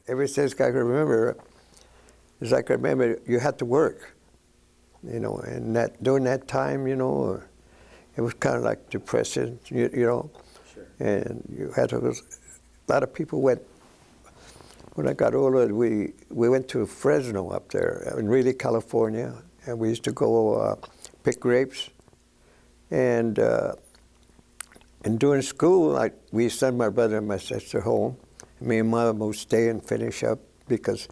ever since I can remember, as I can remember, you had to work, you know, and during that time, you know, it was kind of like depressing, you know, Sure. and you had to, a lot of people went, when I got older, we went to Fresno up there in Greeley, California, and we used to go pick grapes, and during school, we sent my brother and my sister home. Me and Mom would stay and finish up because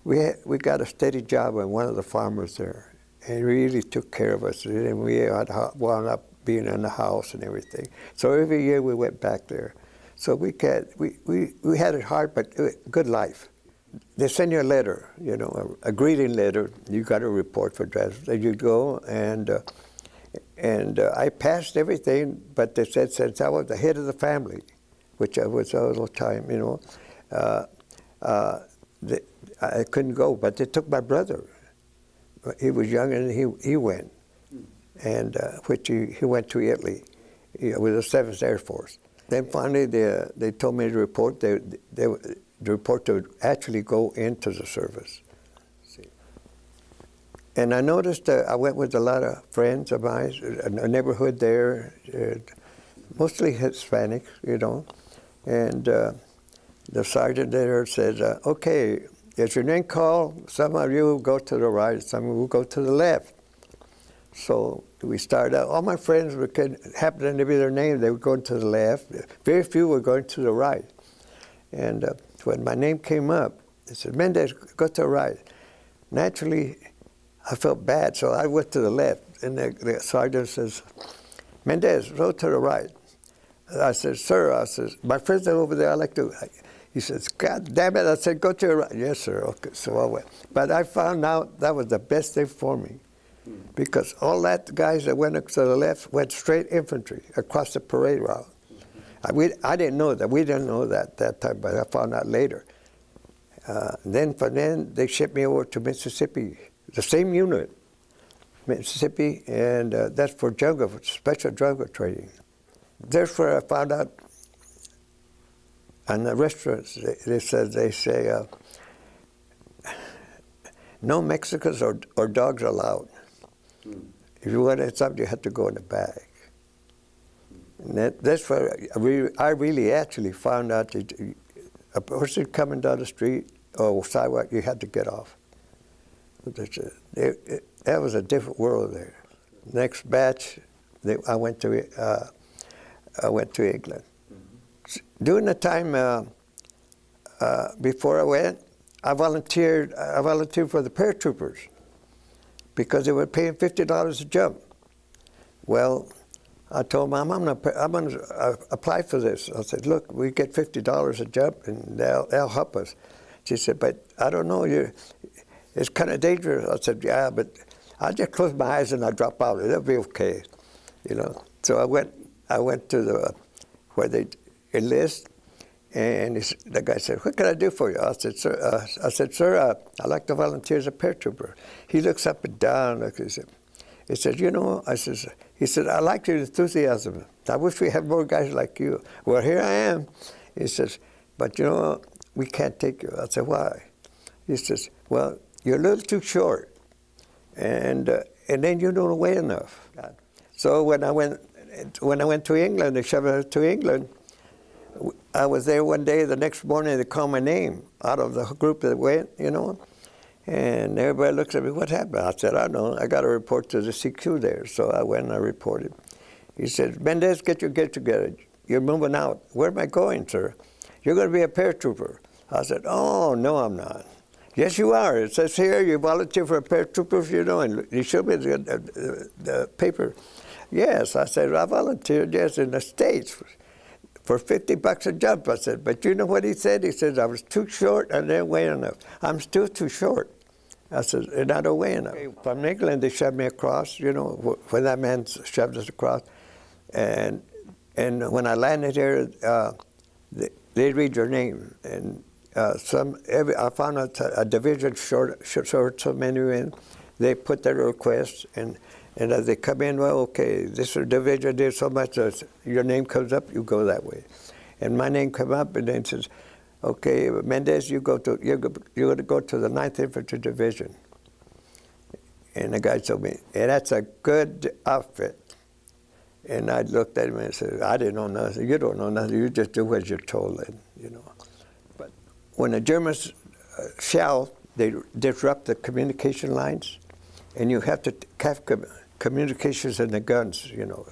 we got a steady job with one of the farmers there, and he really took care of us. And we had wound up being in the house and everything. So every year we went back there. So we had it hard, but good life. They send you a letter, you know, a greeting letter. You got to report for dress. Then you go and I passed everything, but they said since I was the head of the family, which I was all the time, you know, I couldn't go. But they took my brother. He was young and he went, and which he went to Italy with the 7th Air Force. Then finally they told me to report. The report to actually go into the service. And I noticed I went with a lot of friends of mine, a neighborhood there, mostly Hispanic, you know. And the sergeant there said, okay, is your name called? Some of you will go to the right, some will go to the left. So we started out, all my friends happened to be their name, they were going to the left. Very few were going to the right. And when my name came up, they said, Mendez, go to the right. Naturally, I felt bad, so I went to the left. And the sergeant says, Mendez, go to the right. I said, sir, my friends are over there, I like to. He says, God damn it. I said, go to the right. Yes, sir. Okay, so I went. But I found out that was the best thing for me. Because all that guys that went to the left went straight infantry across the parade route. I didn't know that. We didn't know that time, but I found out later. Then from then, they shipped me over to Mississippi, the same unit, Mississippi, and that's for jungle, special jungle training. That's where I found out. And the restaurants, they say, no Mexicans or dogs allowed. If you wanted something, you had to go in the bag. And that's where I really actually found out that a person coming down the street or sidewalk, you had to get off. That was a different world there. Next batch, I went to England. During the time before I went, I volunteered for the paratroopers because they were paying $50 a jump. Well, I told Mom, I'm gonna apply for this. I said, look, we get $50 a jump, and they'll help us. She said, but I don't know, it's kind of dangerous. I said, yeah, but I'll just close my eyes and I'll drop out. It'll be okay, you know. So I went to where they enlist, and the guy said, what can I do for you? I said, sir, I'd like to volunteer as a paratrooper. He looks up and down. He said, you know, he said, I like your enthusiasm. I wish we had more guys like you. Well, here I am. He says, but you know, we can't take you. I said, why? He says, well, you're a little too short, and then you don't weigh enough. So when I went to England, they shoved us to England. I was there one day. The next morning, they called my name out of the group that went, you know. And everybody looks at me, what happened? I said, I don't know, I got to report to the CQ there. So I went and I reported. He said, Mendez, get together. You're moving out. Where am I going, sir? You're going to be a paratrooper. I said, oh, no, I'm not. Yes, you are. It says here you volunteer for a paratrooper, you know, and he showed me the paper. Yes, I said, I volunteered, yes, in the States for $50 a jump. I said, but you know what he said? He said, I was too short and I didn't weigh enough. I'm still too short. I said, and I don't weigh enough. From England, they shoved me across, you know, when that man shoved us across. And when I landed here, they'd read your name. And I found out a division short so many in. They put their request, and as they come in, well, okay, this division did so much, your name comes up, you go that way. And my name came up, and then says, okay, Mendez, you're going to go to the 9th Infantry Division. And the guy told me, hey, that's a good outfit. And I looked at him and said, I didn't know nothing. You don't know nothing. You just do what you're told, and, you know. But when the Germans shell, they disrupt the communication lines, and you have to have communications in the guns, you know.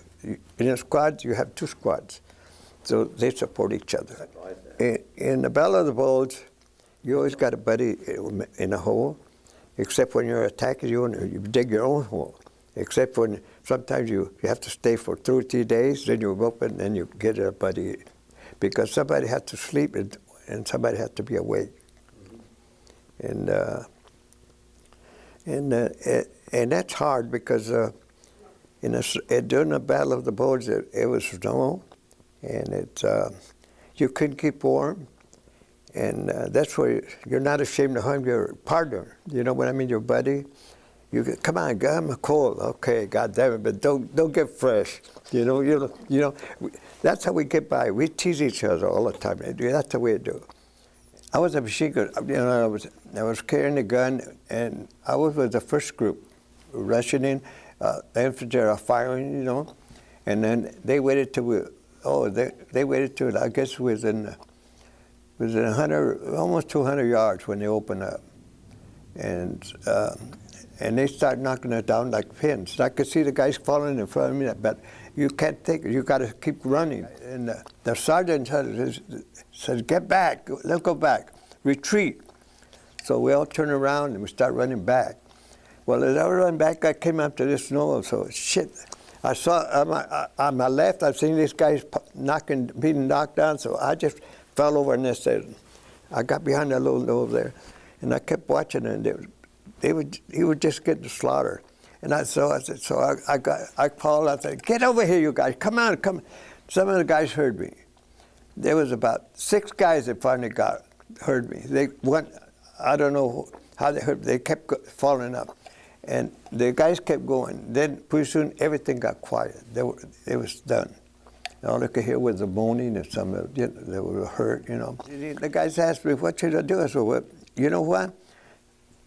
In a squad, you have 2 squads, so they support each other. In the Battle of the Bulge, you always got a buddy in a hole, except when you're attacking, you dig your own hole. Except when sometimes you have to stay for 2 or 3 days, then you open and you get a buddy, because somebody has to sleep and somebody has to be awake. Mm-hmm. And that's hard because during the Battle of the Bulge, it was snow, and you couldn't keep warm, and that's where you're not ashamed to harm your partner. You know what I mean? Your buddy. You get, come on, I'm cold. Okay, God damn it, but don't get fresh. You know. That's how we get by. We tease each other all the time. That's the way to do. I was a machine gun. You know, I was carrying a gun, and I was with the first group, rushing in. The infantry are firing, you know, and then they waited till they waited till I guess within 100, almost 200 yards when they opened up, and they start knocking it down like pins. I could see the guys falling in front of me, but you can't take it. You got to keep running. And the sergeant said, "Get back! Let's go back! Retreat!" So we all turn around and we start running back. Well, as I was running back, I came up to this knoll. So shit, I saw on my left. I've seen these guys being knocked down. So I just fell over and I got behind that little knoll there, and I kept watching, and he was just getting slaughtered. And I called, I said, "Get over here, you guys, come on, come." Some of the guys heard me. There was about 6 guys that finally heard me. They went, I don't know how they heard, they kept falling up. And the guys kept going. Then pretty soon everything got quiet. It was done. All I could hear was the moaning and some of them, they were hurt, you know. The guys asked me, "What should I do?" I said, "Well, you know what?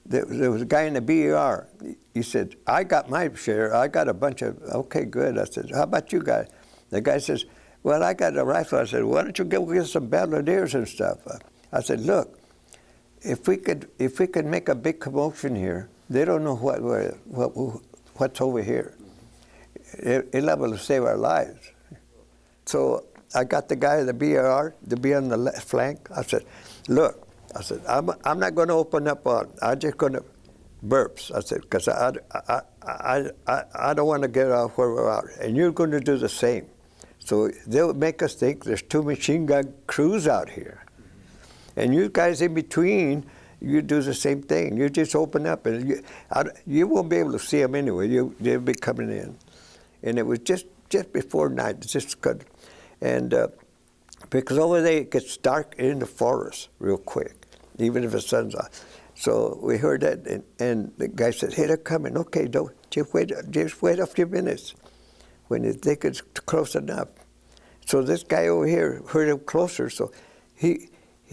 There was a guy in the BER. He said, I got my share. I got a bunch of, okay, good." I said, "How about you guys?" The guy says, "Well, I got a rifle." I said, "Why don't you go get some battlefields and stuff?" I said, "Look, if we could make a big commotion here, they don't know what's over here. It'll able to save our lives." So I got the guy at the BER to be on the left flank. I said, "Look," I said, I'm not going to open up on. I'm just going to burps." I said, "Because I don't want to get off where we're out, and you're going to do the same. So they'll make us think there's 2 machine gun crews out here, and you guys in between, you do the same thing. You just open up, and you won't be able to see them anyway. They'll be coming in." And it was just before night, just good, and because over there it gets dark in the forest real quick, even if the sun's out. So we heard that, and the guy said, "Hey, they're coming." "Okay, don't just wait a few minutes when they think it's close enough." So this guy over here heard him closer, so he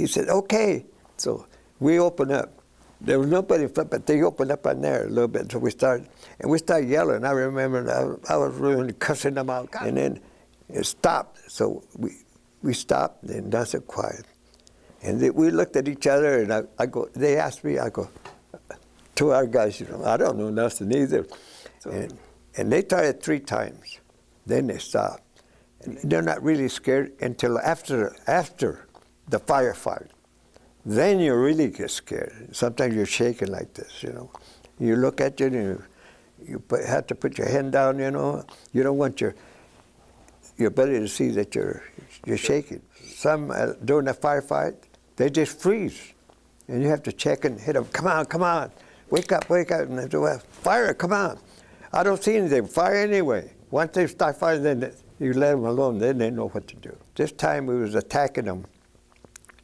said, "Okay." So we opened up. There was nobody in front, but they opened up on there a little bit. So we started yelling. I remember I was really cussing them out, and then it stopped. So we stopped, and that's it, quiet. And we looked at each other, and I go. They asked me. I go to our guys. You know, I don't know nothing either. And they tried it 3 times. Then they stopped. And they're not really scared until after the firefight. Then you really get scared. Sometimes you're shaking like this. You know, you look at you, and you have to put your hand down. You know, you don't want your buddy to see that you're shaking. Some during the firefight, they just freeze, and you have to check and hit them. "Come on, wake up!" And they do, "Fire! Come on!" "I don't see anything. Fire anyway." Once they start firing, then you let them alone. Then they know what to do. This time we was attacking them,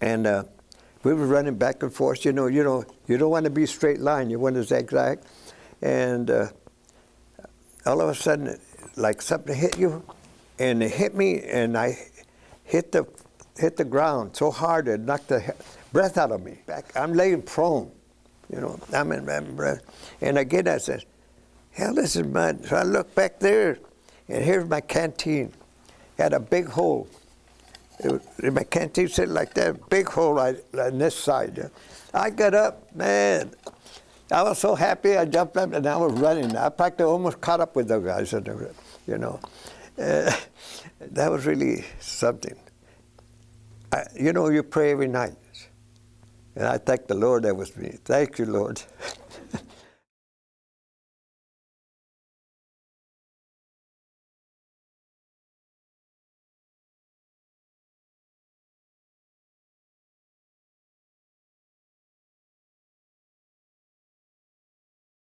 and we were running back and forth. You don't want to be straight line. You want to zigzag, and all of a sudden, like something hit you, and it hit me, and I hit the hit the ground so hard it knocked the breath out of me. I'm laying prone, you know. I'm in my breath. And again I said, hell, this is mine. So I look back there, and here's my canteen. It had a big hole. My canteen sitting like that, big hole right on this side. I got up, man. I was so happy. I jumped up and I was running. I practically almost caught up with the guys, you know. That was really something. You know, you pray every night. And I thank the Lord that was me. Thank you, Lord.